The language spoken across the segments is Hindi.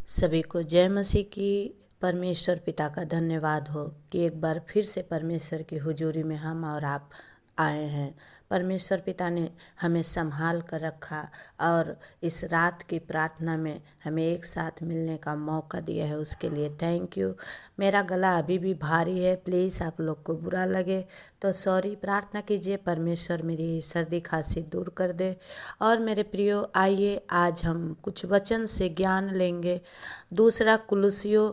सभी को जय मसीह की। परमेश्वर पिता का धन्यवाद हो कि एक बार फिर से परमेश्वर की हुजूरी में हम और आप आए हैं। परमेश्वर पिता ने हमें संभाल कर रखा और इस रात की प्रार्थना में हमें एक साथ मिलने का मौका दिया है, उसके लिए थैंक यू। मेरा गला अभी भी भारी है, प्लीज़ आप लोग को बुरा लगे तो सॉरी। प्रार्थना कीजिए परमेश्वर मेरी सर्दी खांसी दूर कर दे। और मेरे प्रियो, आइए आज हम कुछ वचन से ज्ञान लेंगे। दूसरा कुलुस्सियों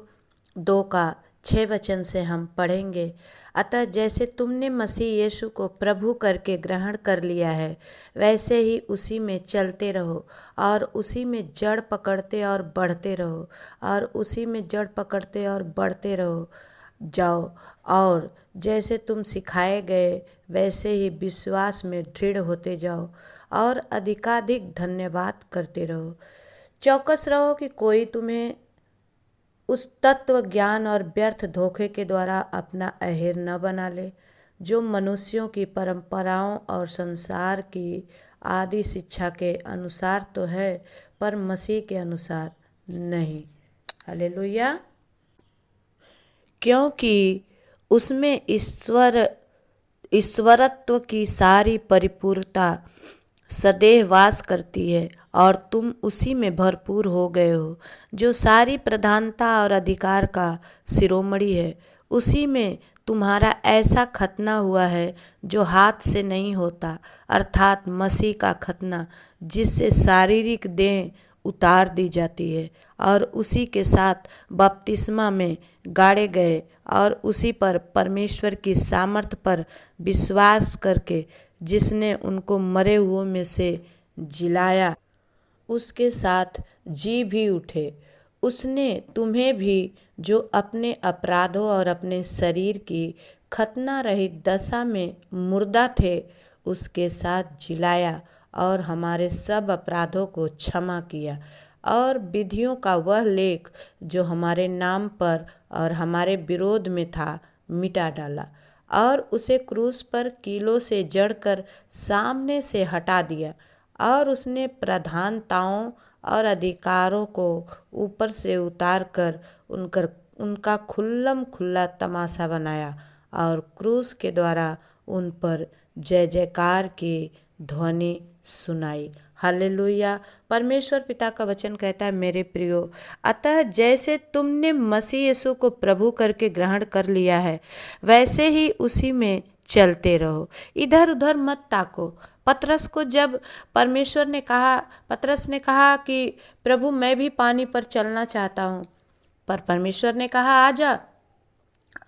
2:6 से हम पढ़ेंगे। अतः जैसे तुमने मसीह यीशु को प्रभु करके ग्रहण कर लिया है, वैसे ही उसी में चलते रहो और उसी में जड़ पकड़ते और बढ़ते रहो और उसी में जड़ पकड़ते और बढ़ते रहो जाओ। और जैसे तुम सिखाए गए वैसे ही विश्वास में दृढ़ होते जाओ और अधिकाधिक धन्यवाद करते रहो। चौकस रहो कि कोई तुम्हें उस तत्व ज्ञान और व्यर्थ धोखे के द्वारा अपना अहेर न बना ले, जो मनुष्यों की परंपराओं और संसार की आदि शिक्षा के अनुसार तो है, पर मसीह के अनुसार नहीं। हालेलुया। क्योंकि उसमें ईश्वरत्व की सारी परिपूर्णता सदैव वास करती है और तुम उसी में भरपूर हो गए हो, जो सारी प्रधानता और अधिकार का शिरोमणि है। उसी में तुम्हारा ऐसा खतना हुआ है जो हाथ से नहीं होता, अर्थात मसीह का खतना, जिससे शारीरिक देह उतार दी जाती है और उसी के साथ बपतिस्मा में गाड़े गए और उसी पर परमेश्वर की सामर्थ्य पर विश्वास करके जिसने उनको मरे हुओं में से जिलाया, उसके साथ जी भी उठे। उसने तुम्हें भी, जो अपने अपराधों और अपने शरीर की खतना रहित दशा में मुर्दा थे, उसके साथ जिलाया और हमारे सब अपराधों को क्षमा किया और विधियों का वह लेख जो हमारे नाम पर और हमारे विरोध में था, मिटा डाला और उसे क्रूस पर कीलों से जड़कर सामने से हटा दिया। और उसने प्रधानताओं और अधिकारों को ऊपर से उतार कर उनका खुल्लम खुल्ला तमाशा बनाया और क्रूस के द्वारा उन पर जय जयकार की ध्वनि सुनाई। हालेलुया। परमेश्वर पिता का वचन कहता है, मेरे प्रियो, अतः जैसे तुमने मसीह यीशु को प्रभु करके ग्रहण कर लिया है, वैसे ही उसी में चलते रहो। इधर उधर मत ताको। पतरस को जब पतरस ने कहा कि प्रभु मैं भी पानी पर चलना चाहता हूँ, पर परमेश्वर ने कहा आ जा।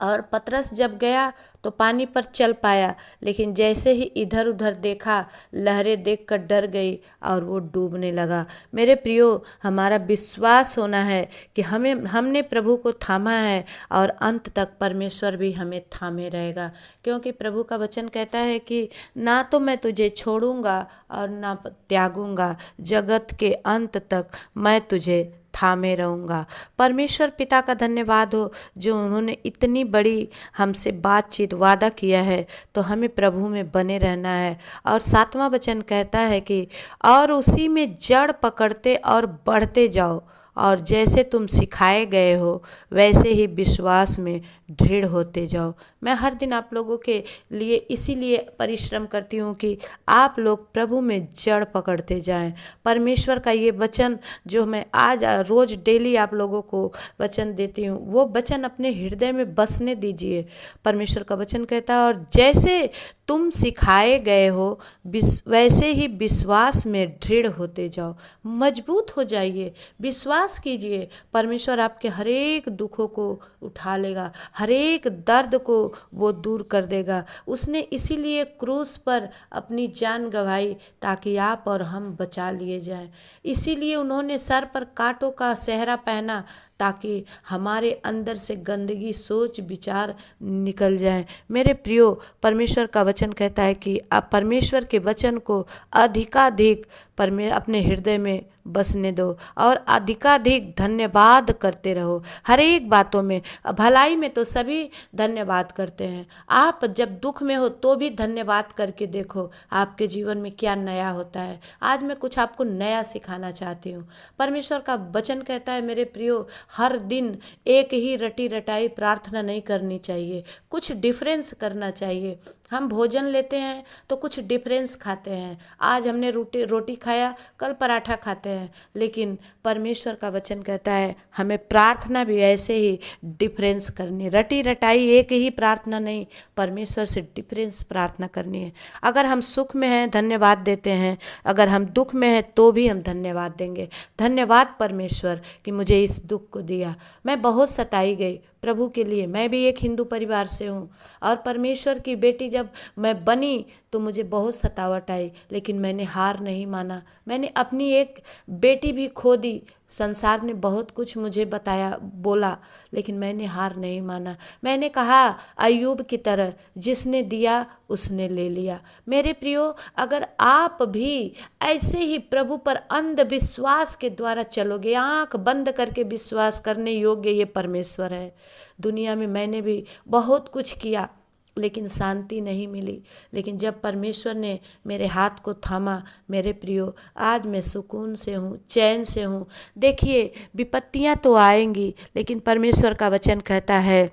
और पतरस जब गया तो पानी पर चल पाया, लेकिन जैसे ही इधर उधर देखा, लहरें देखकर डर गई और वो डूबने लगा। मेरे प्रियो, हमारा विश्वास होना है कि हमने प्रभु को थामा है और अंत तक परमेश्वर भी हमें थामे रहेगा। क्योंकि प्रभु का वचन कहता है कि ना तो मैं तुझे छोड़ूंगा और ना त्यागूंगा, जगत के अंत तक मैं तुझे थामे रहूँगा। परमेश्वर पिता का धन्यवाद हो जो उन्होंने इतनी बड़ी हमसे बातचीत वादा किया है, तो हमें प्रभु में बने रहना है। और 7वां वचन कहता है कि और उसी में जड़ पकड़ते और बढ़ते जाओ और जैसे तुम सिखाए गए हो वैसे ही विश्वास में दृढ़ होते जाओ। मैं हर दिन आप लोगों के लिए इसीलिए परिश्रम करती हूँ कि आप लोग प्रभु में जड़ पकड़ते जाएं। परमेश्वर का ये वचन जो मैं आज रोज़ डेली आप लोगों को वचन देती हूँ, वो वचन अपने हृदय में बसने दीजिए। परमेश्वर का वचन कहता है, और जैसे तुम सिखाए गए हो वैसे ही विश्वास में दृढ़ होते जाओ। मजबूत हो जाइए, विश्वास कीजिए। परमेश्वर आपके हर एक दुखों को उठा लेगा, हर एक दर्द को वो दूर कर देगा। उसने इसीलिए क्रूस पर अपनी जान गंवाई ताकि आप और हम बचा लिए जाएं। इसीलिए उन्होंने सर पर कांटों का सेहरा पहना ताकि हमारे अंदर से गंदगी सोच विचार निकल जाए। मेरे प्रियो, परमेश्वर का वचन कहता है कि आप परमेश्वर के वचन को अधिकाधिक अपने हृदय में बसने दो और अधिकाधिक धन्यवाद करते रहो हर एक बातों में। भलाई में तो सभी धन्यवाद करते हैं, आप जब दुख में हो तो भी धन्यवाद करके देखो आपके जीवन में क्या नया होता है। आज मैं कुछ आपको नया सिखाना चाहती हूँ। परमेश्वर का वचन कहता है मेरे प्रियो, हर दिन एक ही रटी रटाई प्रार्थना नहीं करनी चाहिए, कुछ डिफरेंस करना चाहिए। हम भोजन लेते हैं तो कुछ डिफरेंस खाते हैं, आज हमने रोटी खाया, कल पराठा खाते हैं, लेकिन परमेश्वर का वचन कहता है हमें प्रार्थना भी ऐसे ही डिफरेंस करनी, रटी रटाई एक ही प्रार्थना नहीं, परमेश्वर से डिफरेंस प्रार्थना करनी है। अगर हम सुख में हैं धन्यवाद देते हैं, अगर हम दुख में हैं तो भी हम धन्यवाद देंगे। धन्यवाद परमेश्वर कि मुझे इस दुख को दिया। मैं बहुत सताई गई प्रभु के लिए, मैं भी एक हिंदू परिवार से हूँ और परमेश्वर की बेटी जब मैं बनी तो मुझे बहुत सतावट आई, लेकिन मैंने हार नहीं माना। मैंने अपनी एक बेटी भी खो दी, संसार ने बहुत कुछ मुझे बताया बोला, लेकिन मैंने हार नहीं माना। मैंने कहा अय्यूब की तरह, जिसने दिया उसने ले लिया। मेरे प्रियो, अगर आप भी ऐसे ही प्रभु पर अंधविश्वास के द्वारा चलोगे, आंख बंद करके विश्वास करने योग्य ये परमेश्वर है। दुनिया में मैंने भी बहुत कुछ किया लेकिन शांति नहीं मिली, लेकिन जब परमेश्वर ने मेरे हाथ को थामा, मेरे प्रियो, आज मैं सुकून से हूँ, चैन से हूँ। देखिए विपत्तियाँ तो आएंगी, लेकिन परमेश्वर का वचन कहता है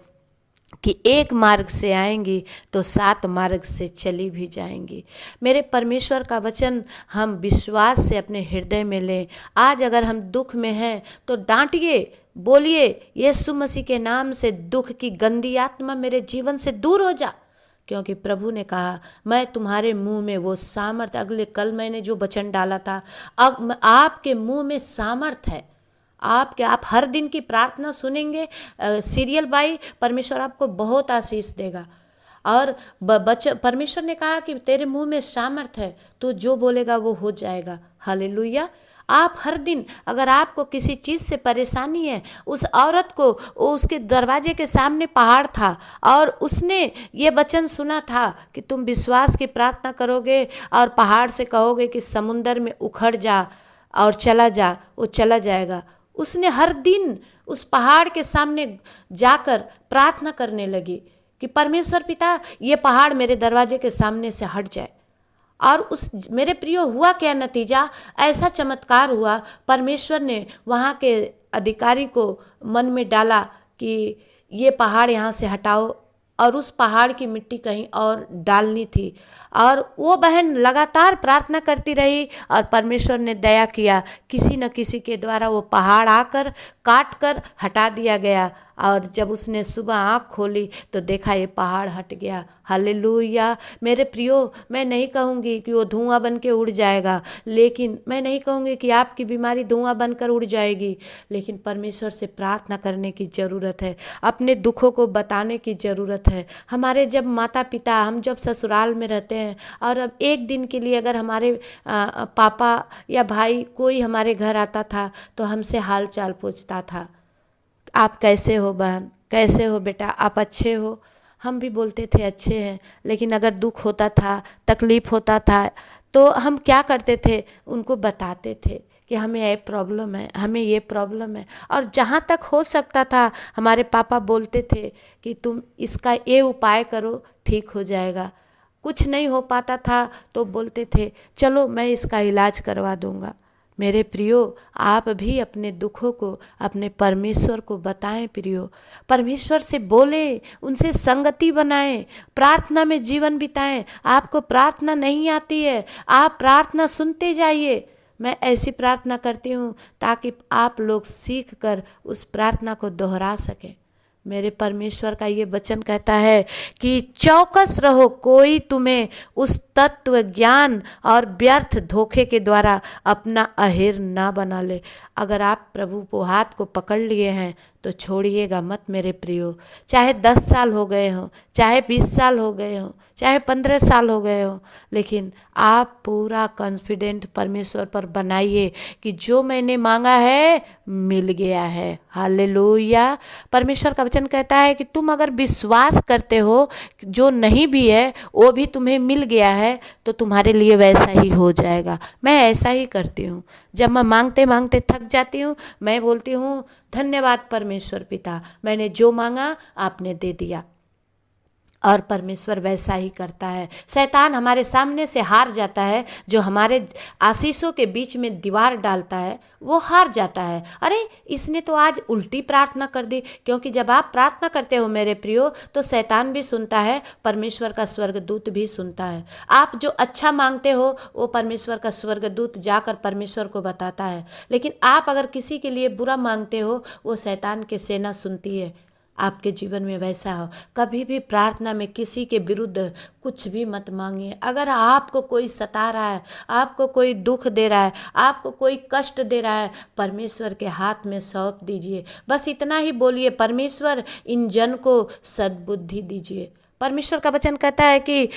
कि एक मार्ग से आएंगी तो 7 मार्ग से चली भी जाएंगी। मेरे परमेश्वर का वचन हम विश्वास से अपने हृदय में लें। आज अगर हम दुख में हैं तो डांटिए, बोलिए यीशु मसीह के नाम से दुख की गंदी आत्मा मेरे जीवन से दूर हो जा, क्योंकि प्रभु ने कहा मैं तुम्हारे मुंह में वो सामर्थ, अगले कल मैंने जो वचन डाला था, अब आपके मुंह में सामर्थ है। आप हर दिन की प्रार्थना सुनेंगे सीरियल बाई, परमेश्वर आपको बहुत आशीष देगा। और परमेश्वर ने कहा कि तेरे मुंह में सामर्थ है, तो जो बोलेगा वो हो जाएगा। हालेलुया। आप हर दिन, अगर आपको किसी चीज़ से परेशानी है, उस औरत को उसके दरवाजे के सामने पहाड़ था और उसने ये वचन सुना था कि तुम विश्वास की प्रार्थना करोगे और पहाड़ से कहोगे कि समुंदर में उखड़ जा और चला जा, वो चला जाएगा। उसने हर दिन उस पहाड़ के सामने जाकर प्रार्थना करने लगी कि परमेश्वर पिता, ये पहाड़ मेरे दरवाजे के सामने से हट जाए। और उस मेरे प्रियो हुआ क्या नतीजा, ऐसा चमत्कार हुआ, परमेश्वर ने वहाँ के अधिकारी को मन में डाला कि ये पहाड़ यहाँ से हटाओ और उस पहाड़ की मिट्टी कहीं और डालनी थी। और वो बहन लगातार प्रार्थना करती रही और परमेश्वर ने दया किया, किसी न किसी के द्वारा वो पहाड़ आकर काट कर हटा दिया गया। और जब उसने सुबह आँख खोली तो देखा ये पहाड़ हट गया। हालेलुया। मेरे प्रियो, मैं नहीं कहूँगी कि वो धुआं बन के उड़ जाएगा, लेकिन मैं नहीं कहूँगी कि आपकी बीमारी धुआं बनकर उड़ जाएगी, लेकिन परमेश्वर से प्रार्थना करने की ज़रूरत है, अपने दुखों को बताने की ज़रूरत है। हमारे जब माता पिता, हम जब ससुराल में रहते हैं और अब एक दिन के लिए अगर हमारे पापा या भाई कोई हमारे घर आता था तो हमसे हाल चाल पूछता था, आप कैसे हो बहन, कैसे हो बेटा, आप अच्छे हो। हम भी बोलते थे अच्छे हैं, लेकिन अगर दुख होता था, तकलीफ़ होता था तो हम क्या करते थे, उनको बताते थे कि हमें ये प्रॉब्लम है, हमें ये प्रॉब्लम है। और जहाँ तक हो सकता था हमारे पापा बोलते थे कि तुम इसका ये उपाय करो, ठीक हो जाएगा। कुछ नहीं हो पाता था तो बोलते थे चलो मैं इसका इलाज करवा दूँगा। मेरे प्रियो, आप भी अपने दुखों को अपने परमेश्वर को बताएं प्रियो, परमेश्वर से बोलें, उनसे संगति बनाएं, प्रार्थना में जीवन बिताएं। आपको प्रार्थना नहीं आती है, आप प्रार्थना सुनते जाइए। मैं ऐसी प्रार्थना करती हूँ ताकि आप लोग सीख कर उस प्रार्थना को दोहरा सकें। मेरे परमेश्वर का ये वचन कहता है कि चौकस रहो, कोई तुम्हें उस तत्व ज्ञान और व्यर्थ धोखे के द्वारा अपना अहिर ना बना ले। अगर आप प्रभु को हाथ को पकड़ लिए हैं तो छोड़िएगा मत मेरे प्रियो। चाहे 10 साल हो गए हों, चाहे 20 साल हो गए हों, चाहे 15 साल हो गए हों, लेकिन आप पूरा कॉन्फिडेंट परमेश्वर पर बनाइए कि जो मैंने मांगा है मिल गया है। हालेलुया। परमेश्वर का वचन कहता है कि तुम अगर विश्वास करते हो जो नहीं भी है वो भी तुम्हें मिल गया है तो तुम्हारे लिए वैसा ही हो जाएगा। मैं ऐसा ही करती हूँ। जब मैं मांगते मांगते थक जाती हूँ, मैं बोलती हूँ धन्यवाद परमेश्वर पिता, मैंने जो मांगा आपने दे दिया। और परमेश्वर वैसा ही करता है। शैतान हमारे सामने से हार जाता है, जो हमारे आशीषों के बीच में दीवार डालता है वो हार जाता है। अरे इसने तो आज उल्टी प्रार्थना कर दी। क्योंकि जब आप प्रार्थना करते हो मेरे प्रियो, तो शैतान भी सुनता है, परमेश्वर का स्वर्गदूत भी सुनता है। आप जो अच्छा मांगते हो वो परमेश्वर का स्वर्गदूत जाकर परमेश्वर को बताता है। लेकिन आप अगर किसी के लिए बुरा मांगते हो, वो शैतान की सेना सुनती है। आपके जीवन में वैसा हो। कभी भी प्रार्थना में किसी के विरुद्ध कुछ भी मत मांगिए। अगर आपको कोई सता रहा है, आपको कोई दुख दे रहा है, आपको कोई कष्ट दे रहा है, परमेश्वर के हाथ में सौंप दीजिए। बस इतना ही बोलिए, परमेश्वर इन जन को सद्बुद्धि दीजिए। परमेश्वर का वचन कहता है कि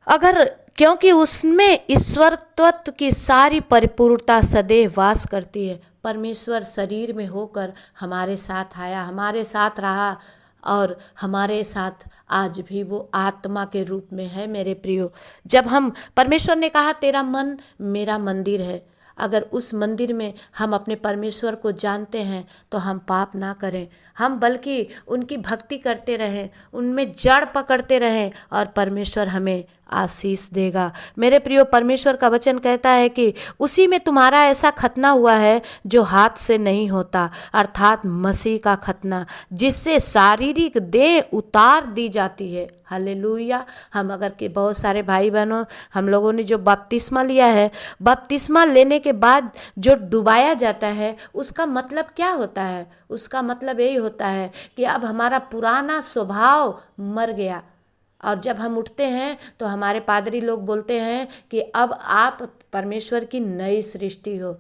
अगर क्योंकि उसमें ईश्वर तत्व की सारी परिपूर्णता सदैव वास करती है। परमेश्वर शरीर में होकर हमारे साथ आया, हमारे साथ रहा और हमारे साथ आज भी वो आत्मा के रूप में है मेरे प्रियो। जब हम परमेश्वर ने कहा तेरा मन मेरा मंदिर है, अगर उस मंदिर में हम अपने परमेश्वर को जानते हैं तो हम पाप ना करें, हम बल्कि उनकी भक्ति करते रहें, उनमें जड़ पकड़ते रहें और परमेश्वर हमें आशीष देगा। मेरे प्रियो, परमेश्वर का वचन कहता है कि उसी में तुम्हारा ऐसा खतना हुआ है जो हाथ से नहीं होता, अर्थात मसीह का खतना, जिससे शारीरिक देह उतार दी जाती है। हालेलुया। हम अगर के बहुत सारे भाई बहनों, हम लोगों ने जो बपतिस्मा लिया है, बपतिस्मा लेने के बाद जो डुबाया जाता है उसका मतलब क्या होता है? उसका मतलब यही होता है कि अब हमारा पुराना स्वभाव मर गया। और जब हम उठते हैं तो हमारे पादरी लोग बोलते हैं कि अब आप परमेश्वर की नई सृष्टि हो।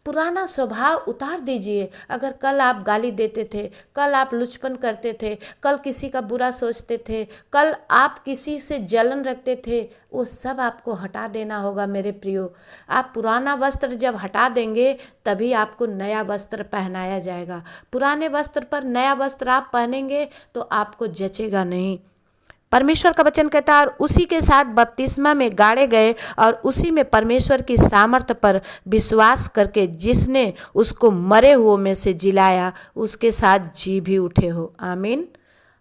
पुराना स्वभाव उतार दीजिए। अगर कल आप गाली देते थे, कल आप लुचपन करते थे, कल किसी का बुरा सोचते थे, कल आप किसी से जलन रखते थे, वो सब आपको हटा देना होगा मेरे प्रियो। आप पुराना वस्त्र जब हटा देंगे तभी आपको नया वस्त्र पहनाया जाएगा। पुराने वस्त्र पर नया वस्त्र आप पहनेंगे तो आपको जचेगा नहीं। परमेश्वर का वचन कहता है और उसी के साथ बपतिस्मा में गाड़े गए और उसी में परमेश्वर की सामर्थ्य पर विश्वास करके जिसने उसको मरे हुओं में से जिलाया, उसके साथ जी भी उठे हो। आमीन।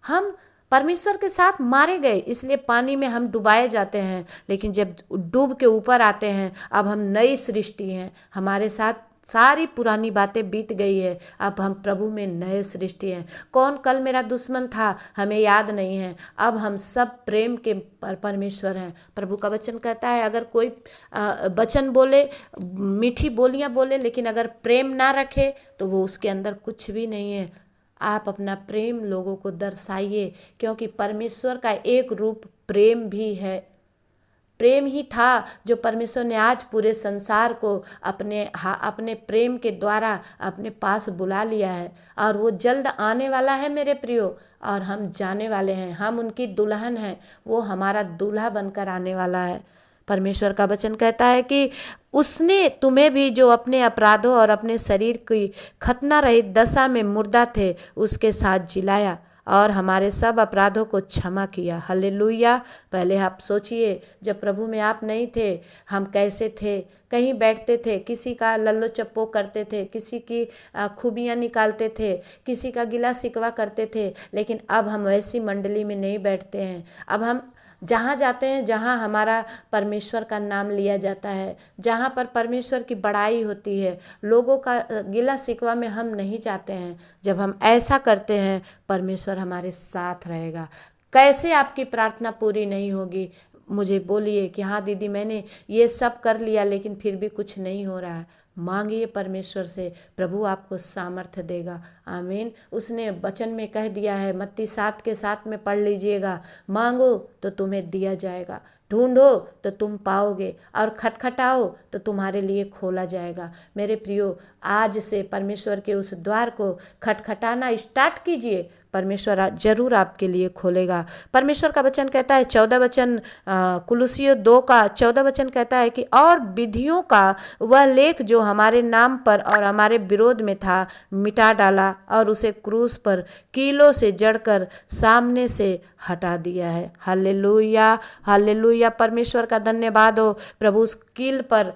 हम परमेश्वर के साथ मारे गए, इसलिए पानी में हम डुबाए जाते हैं, लेकिन जब डूब के ऊपर आते हैं अब हम नई सृष्टि हैं। हमारे साथ सारी पुरानी बातें बीत गई है, अब हम प्रभु में नए सृष्टि हैं। कौन कल मेरा दुश्मन था हमें याद नहीं है, अब हम सब प्रेम के परमेश्वर हैं। प्रभु का वचन कहता है अगर कोई वचन बोले, मीठी बोलियां बोले, लेकिन अगर प्रेम ना रखे तो वो उसके अंदर कुछ भी नहीं है। आप अपना प्रेम लोगों को दर्शाइए, क्योंकि परमेश्वर का एक रूप प्रेम भी है। प्रेम ही था जो परमेश्वर ने आज पूरे संसार को अपने प्रेम के द्वारा अपने पास बुला लिया है। और वो जल्द आने वाला है मेरे प्रियो, और हम जाने वाले हैं। हम उनकी दुल्हन हैं, वो हमारा दूल्हा बनकर आने वाला है। परमेश्वर का वचन कहता है कि उसने तुम्हें भी जो अपने अपराधों और अपने शरीर की खतना रहित दशा में मुर्दा थे उसके साथ जिलाया और हमारे सब अपराधों को क्षमा किया। हालेलुया। पहले आप सोचिए, जब प्रभु में आप नहीं थे हम कैसे थे? कहीं बैठते थे, किसी का लल्लो चप्पो करते थे, किसी की खूबियाँ निकालते थे, किसी का गिला शिकवा करते थे। लेकिन अब हम वैसी मंडली में नहीं बैठते हैं। अब हम जहाँ जाते हैं जहाँ हमारा परमेश्वर का नाम लिया जाता है, जहाँ पर परमेश्वर की बड़ाई होती है, लोगों का गिला शिकवा में हम नहीं जाते हैं। जब हम ऐसा करते हैं परमेश्वर हमारे साथ रहेगा। कैसे आपकी प्रार्थना पूरी नहीं होगी? मुझे बोलिए कि हाँ दीदी मैंने ये सब कर लिया लेकिन फिर भी कुछ नहीं हो रहा है। मांगिए परमेश्वर से, प्रभु आपको सामर्थ्य देगा। आमीन। उसने वचन में कह दिया है, मत्ती 7:7 में पढ़ लीजिएगा, मांगो तो तुम्हें दिया जाएगा, ढूंढो तो तुम पाओगे, और खटखटाओ तो तुम्हारे लिए खोला जाएगा। मेरे प्रियो, आज से परमेश्वर के उस द्वार को खटखटाना स्टार्ट कीजिए। परमेश्वर जरूर आपके लिए खोलेगा। परमेश्वर का वचन कहता है 14 वचन कुलुसियों 2 का 14 वचन कहता है कि और विधियों का वह लेख जो हमारे नाम पर और हमारे विरोध में था मिटा डाला और उसे क्रूस पर कीलों से जड़कर सामने से हटा दिया है। Hallelujah, hallelujah. परमेश्वर का धन्यवाद हो। प्रभु उस कील पर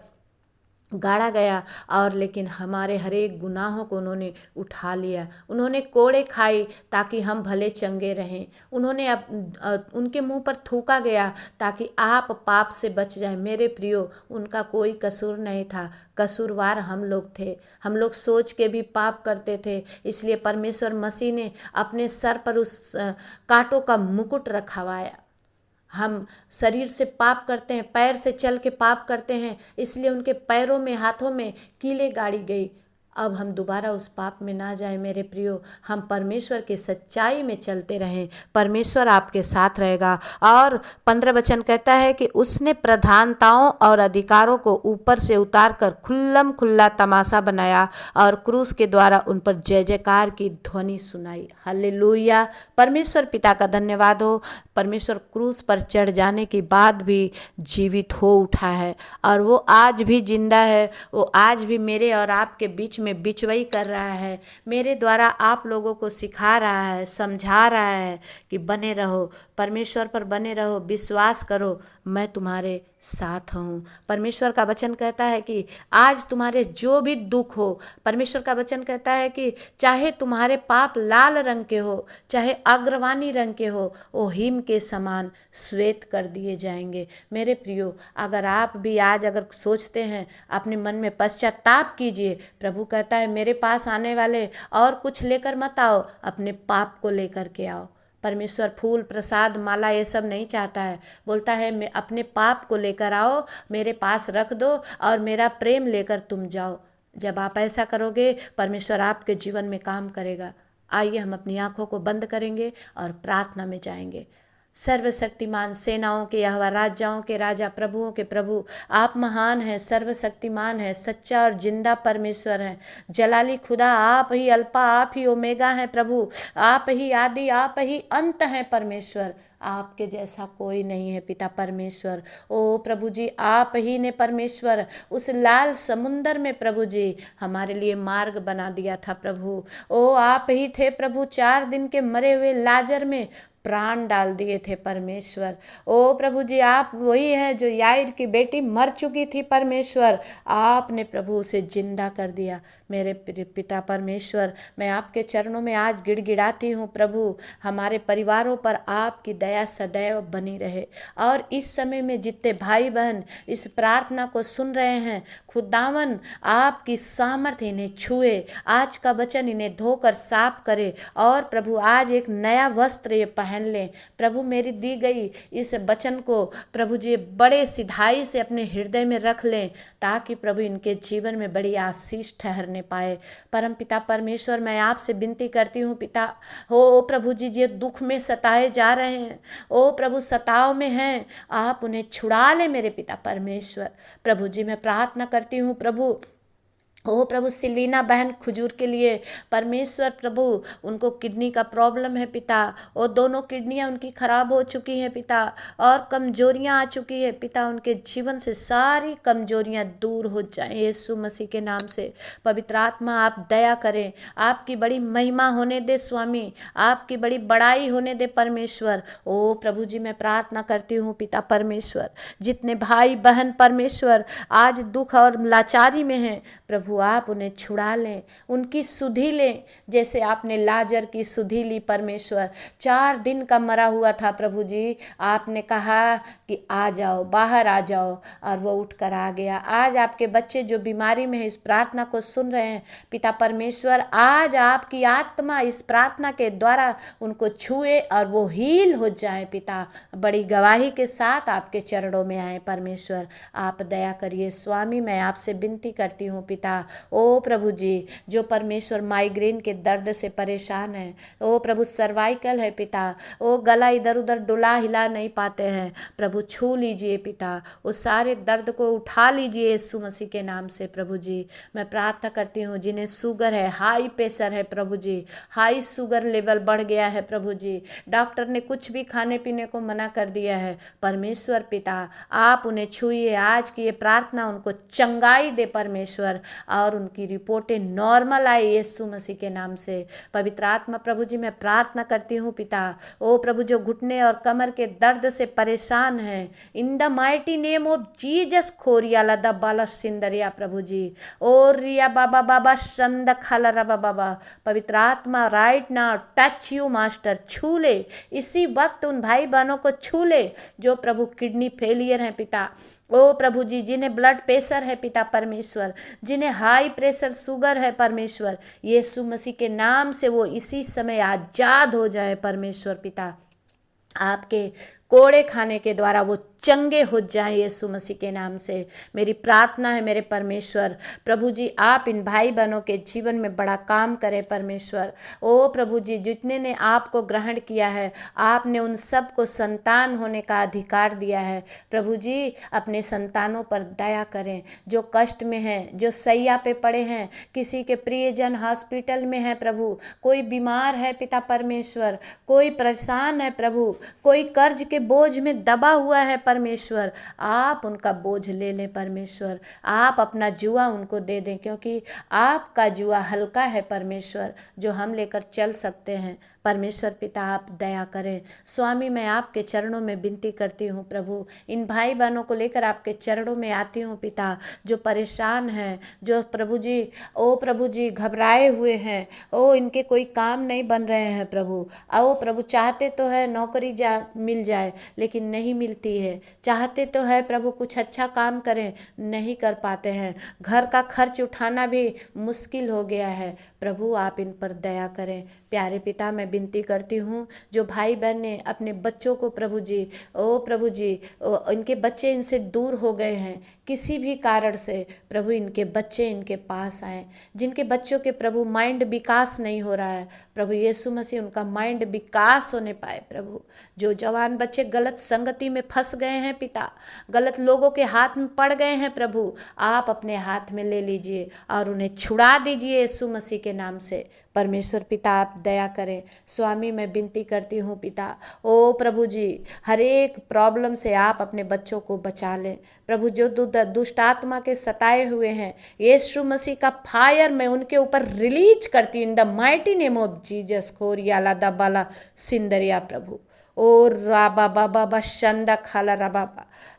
गाड़ा गया और लेकिन हमारे हर एक गुनाहों को उन्होंने उठा लिया। उन्होंने कोड़े खाई ताकि हम भले चंगे रहें। उन्होंने उनके मुंह पर थूका गया ताकि आप पाप से बच जाएं। मेरे प्रियो, उनका कोई कसूर नहीं था, कसूरवार हम लोग थे। हम लोग सोच के भी पाप करते थे, इसलिए परमेश्वर मसीह ने अपने सर पर उस कांटों का मुकुट रखवाया। हम शरीर से पाप करते हैं, पैर से चल के पाप करते हैं, इसलिए उनके पैरों में हाथों में कीलें गाड़ी गई। अब हम दोबारा उस पाप में ना जाएं मेरे प्रियो, हम परमेश्वर की सच्चाई में चलते रहें। परमेश्वर आपके साथ रहेगा। और 15 वचन कहता है कि उसने प्रधानताओं और अधिकारों को ऊपर से उतार कर खुल्लम खुल्ला तमाशा बनाया और क्रूस के द्वारा उन पर जय जयकार की ध्वनि सुनाई। हालेलुया। परमेश्वर पिता का धन्यवाद हो। परमेश्वर क्रूस पर चढ़ जाने के बाद भी जीवित हो उठा है और वो आज भी जिंदा है। वो आज भी मेरे और आपके बीच में बिचवई कर रहा है। मेरे द्वारा आप लोगों को सिखा रहा है, समझा रहा है कि बने रहो, परमेश्वर पर बने रहो, विश्वास करो, मैं तुम्हारे साथ हूँ। परमेश्वर का वचन कहता है कि आज तुम्हारे जो भी दुख हो, परमेश्वर का वचन कहता है कि चाहे तुम्हारे पाप लाल रंग के हो, चाहे अग्रवानी रंग के हो, वो हिम के समान श्वेत कर दिए जाएंगे। मेरे प्रियो, अगर आप भी आज अगर सोचते हैं, अपने मन में पश्चाताप कीजिए। प्रभु कहता है मेरे पास आने वाले और कुछ लेकर मत आओ, अपने पाप को लेकर के आओ। परमेश्वर फूल प्रसाद माला ये सब नहीं चाहता है, बोलता है मैं अपने पाप को लेकर आओ, मेरे पास रख दो और मेरा प्रेम लेकर तुम जाओ। जब आप ऐसा करोगे, परमेश्वर आपके जीवन में काम करेगा। आइए हम अपनी आंखों को बंद करेंगे और प्रार्थना में जाएंगे। सर्वशक्तिमान सेनाओं के यहोवा, राजाओं के राजा, प्रभुओं के प्रभु, आप महान हैं, सर्वशक्तिमान हैं, सच्चा और जिंदा परमेश्वर हैं। जलाली खुदा, आप ही अल्फा, आप ही ओमेगा हैं प्रभु, आप ही आदि, आप ही अंत हैं परमेश्वर। आपके जैसा कोई नहीं है पिता परमेश्वर। ओ प्रभु जी, आप ही ने परमेश्वर उस लाल समुंदर में प्रभु जी हमारे लिए मार्ग बना दिया था प्रभु। ओ आप ही थे प्रभु, 4 दिन के मरे हुए लाजर में प्राण डाल दिए थे परमेश्वर। ओ प्रभु जी, आप वही हैं जो याईर की बेटी मर चुकी थी परमेश्वर, आपने प्रभु उसे जिंदा कर दिया। मेरे पिता परमेश्वर, मैं आपके चरणों में आज गिड़गिड़ाती हूँ प्रभु, हमारे परिवारों पर आपकी दया सदैव बनी रहे। और इस समय में जितने भाई बहन इस प्रार्थना को सुन रहे हैं, खुदावन आपकी सामर्थ्य इन्हें छुए, आज का वचन इन्हें धोकर साफ करे और प्रभु आज एक नया वस्त्र ये पहन लें। प्रभु मेरी दी गई इस वचन को प्रभु जी बड़े सिधाई से अपने हृदय में रख लें, ताकि प्रभु इनके जीवन में बड़ी आशीष ठहरने पाए। परम पिता परमेश्वर, मैं आपसे विनती करती हूँ पिता, हो प्रभु जी जो दुख में सताए जा रहे हैं, ओ प्रभु सताव में हैं, आप उन्हें छुड़ा ले मेरे पिता परमेश्वर। प्रभु जी मैं प्रार्थना करती हूँ प्रभु, ओ प्रभु सिल्वीना बहन खजूर के लिए परमेश्वर प्रभु, उनको किडनी का प्रॉब्लम है पिता, और दोनों किडनियां उनकी खराब हो चुकी हैं पिता, और कमजोरियां आ चुकी है पिता, उनके जीवन से सारी कमजोरियां दूर हो जाएं यीशु मसीह के नाम से। पवित्र आत्मा आप दया करें, आपकी बड़ी महिमा होने दे स्वामी, आपकी बड़ी बड़ाई होने दे परमेश्वर। ओ प्रभु जी मैं प्रार्थना करती हूँ पिता परमेश्वर, जितने भाई बहन परमेश्वर आज दुख और लाचारी में हैं प्रभु, आप उन्हें छुड़ा लें, उनकी सुधि लें, जैसे आपने लाजर की सुधि ली परमेश्वर। 4 दिन का मरा हुआ था प्रभु जी, आपने कहा कि आ जाओ, बाहर आ जाओ, और वो उठकर आ गया। आज आपके बच्चे जो बीमारी में है इस प्रार्थना को सुन रहे हैं पिता परमेश्वर, आज आपकी आत्मा इस प्रार्थना के द्वारा उनको छुए और वो हील हो जाए पिता। बड़ी गवाही के साथ आपके चरणों में आए परमेश्वर, आप दया करिए स्वामी। मैं आपसे विनती करती हूँ पिता, पिता। ओ प्रभु जी, जो परमेश्वर माइग्रेन के दर्द से परेशान है, ओ प्रभु सर्वाइकल है पिता, ओ गला इधर उधर डुला हिला नहीं पाते हैं, प्रभु छू लीजिए पिता, उस सारे दर्द को उठा लीजिए यीशु मसीह के नाम से। प्रभु जी मैं प्रार्थना करती हूँ जिन्हें शुगर है, हाई प्रेशर है प्रभु जी, हाई शुगर लेवल बढ़ गया है प्रभु जी, डॉक्टर ने कुछ भी खाने पीने को मना कर दिया है, परमेश्वर पिता आप उन्हें छूइए। आज की ये प्रार्थना उनको चंगाई दे परमेश्वर, और उनकी रिपोर्टें नॉर्मल आए यीशु मसीह के नाम से। पवित्र आत्मा प्रभु जी मैं प्रार्थना करती हूँ पिता, ओ प्रभु जो घुटने और कमर के दर्द से परेशान हैं, in the mighty name of Jesus खोरिया लदा बाला सिंदरिया प्रभु जी, ओ रिया बाबा बाबा संद खाला रबा बाबा, पवित्र आत्मा right now touch you master, छू ले इसी वक्त उन भाई बहनों को छू ले जो प्रभु किडनी फेलियर हैं पिता, ओ प्रभु जी जिन्हें ब्लड प्रेशर है पिता परमेश्वर, जिन्हें हाई प्रेशर शुगर है परमेश्वर, यीशु मसीह के नाम से वो इसी समय आजाद हो जाए परमेश्वर पिता, आपके कोड़े खाने के द्वारा वो चंगे हो जाएं यीशु मसीह के नाम से। मेरी प्रार्थना है मेरे परमेश्वर, प्रभु जी आप इन भाई बहनों के जीवन में बड़ा काम करें परमेश्वर। ओ प्रभु जी जितने ने आपको ग्रहण किया है, आपने उन सब को संतान होने का अधिकार दिया है, प्रभु जी अपने संतानों पर दया करें। जो कष्ट में हैं, जो सैया पे पड़े हैं, किसी के प्रियजन हॉस्पिटल में हैं प्रभु, कोई बीमार है पिता परमेश्वर, कोई परेशान है प्रभु, कोई कर्ज के बोझ में दबा हुआ है परमेश्वर, आप उनका बोझ ले लें परमेश्वर, आप अपना जुआ उनको दे दें, क्योंकि आपका जुआ हल्का है परमेश्वर जो हम लेकर चल सकते हैं। परमेश्वर पिता आप दया करें। स्वामी मैं आपके चरणों में विनती करती हूँ प्रभु, इन भाई बहनों को लेकर आपके चरणों में आती हूँ पिता, जो परेशान हैं, जो प्रभु जी ओ प्रभु जी घबराए हुए हैं, ओ इनके कोई काम नहीं बन रहे हैं प्रभु, ओ प्रभु चाहते तो है नौकरी मिल जाए लेकिन नहीं मिलती है, चाहते तो है प्रभु कुछ अच्छा काम करें नहीं कर पाते हैं, घर का खर्च उठाना भी मुश्किल हो गया है, प्रभु आप इन पर दया करें। प्यारे पिता मैं विनती करती हूँ जो भाई बहन ने अपने बच्चों को प्रभु जी ओ प्रभु जी इनके बच्चे इनसे दूर हो गए हैं किसी भी कारण से, प्रभु इनके बच्चे इनके पास आए, जिनके बच्चों के प्रभु माइंड विकास नहीं हो रहा है, प्रभु यीशु मसीह उनका माइंड विकास होने पाए प्रभु। जो जवान बच्चे गलत संगति में फंस गए हैं पिता, गलत लोगों के हाथ में पड़ गए हैं प्रभु, आप अपने हाथ में ले लीजिए और उन्हें छुड़ा दीजिए यीशु मसीह के नाम से। परमेश्वर पिता आप दया करें। स्वामी मैं विनती करती हूँ पिता, ओ प्रभु जी हर एक प्रॉब्लम से आप अपने बच्चों को बचा लें प्रभु। जो दुष्ट आत्मा के सताए हुए हैं, यीशु मसीह का फायर मैं उनके ऊपर रिलीज करती हूँ in the mighty name of Jesus खोरिया लादा बाला सिंदरिया प्रभु। ओ राबा बाबा बा शंदा खाला राबा,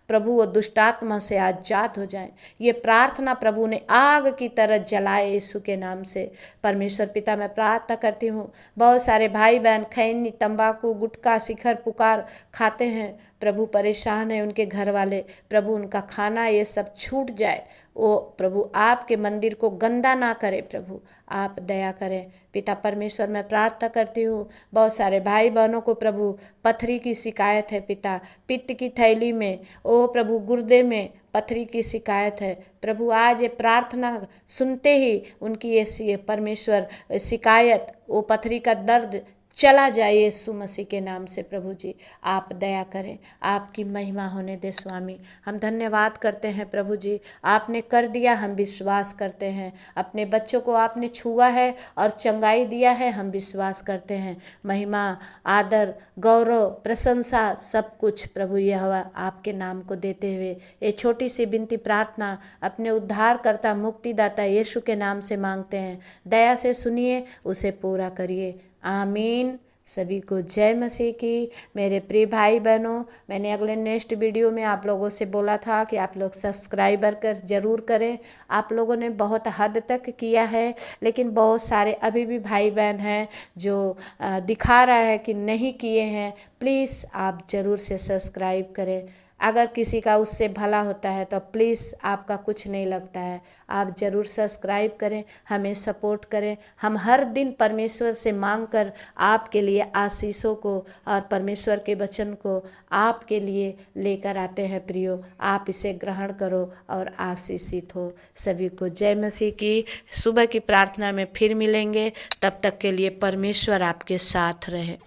प्रभु वो दुष्टात्मा से आजाद हो जाएं। ये प्रार्थना प्रभु ने आग की तरह जलाए यीशु के नाम से। परमेश्वर पिता मैं प्रार्थना करती हूँ, बहुत सारे भाई बहन खैनी तंबाकू गुटखा शिखर पुकार खाते हैं प्रभु, परेशान है उनके घर वाले, प्रभु उनका खाना ये सब छूट जाए, ओ प्रभु आपके मंदिर को गंदा ना करे प्रभु, आप दया करें पिता परमेश्वर। मैं प्रार्थना करती हूँ बहुत सारे भाई बहनों को प्रभु पथरी की शिकायत है पिता, पित्त की थैली में ओ प्रभु गुर्दे में पथरी की शिकायत है प्रभु, आज ये प्रार्थना सुनते ही उनकी ये परमेश्वर शिकायत वो पथरी का दर्द चला जाए यीशु मसीह के नाम से। प्रभु जी आप दया करें, आपकी महिमा होने दे स्वामी। हम धन्यवाद करते हैं प्रभु जी, आपने कर दिया, हम विश्वास करते हैं, अपने बच्चों को आपने छुआ है और चंगाई दिया है, हम विश्वास करते हैं। महिमा आदर गौरव प्रशंसा सब कुछ प्रभु यहोवा आपके नाम को देते हुए ये छोटी सी विनती प्रार्थना अपने उद्धारकर्ता मुक्तिदाता यीशु के नाम से मांगते हैं। दया से सुनिए, उसे पूरा करिए। आमीन। सभी को जय मसीह की। मेरे प्रिय भाई बहनों, मैंने अगले नेक्स्ट वीडियो में आप लोगों से बोला था कि आप लोग सब्सक्राइबर कर ज़रूर करें। आप लोगों ने बहुत हद तक किया है, लेकिन बहुत सारे अभी भी भाई बहन हैं जो दिखा रहा है कि नहीं किए हैं। प्लीज़ आप ज़रूर से सब्सक्राइब करें। अगर किसी का उससे भला होता है तो प्लीज़ आपका कुछ नहीं लगता है, आप ज़रूर सब्सक्राइब करें, हमें सपोर्ट करें। हम हर दिन परमेश्वर से मांग कर आपके लिए आशीषों को और परमेश्वर के वचन को आपके लिए लेकर आते हैं। प्रियो, आप इसे ग्रहण करो और आशीषित हो। सभी को जय मसीह की। सुबह की प्रार्थना में फिर मिलेंगे, तब तक के लिए परमेश्वर आपके साथ रहे।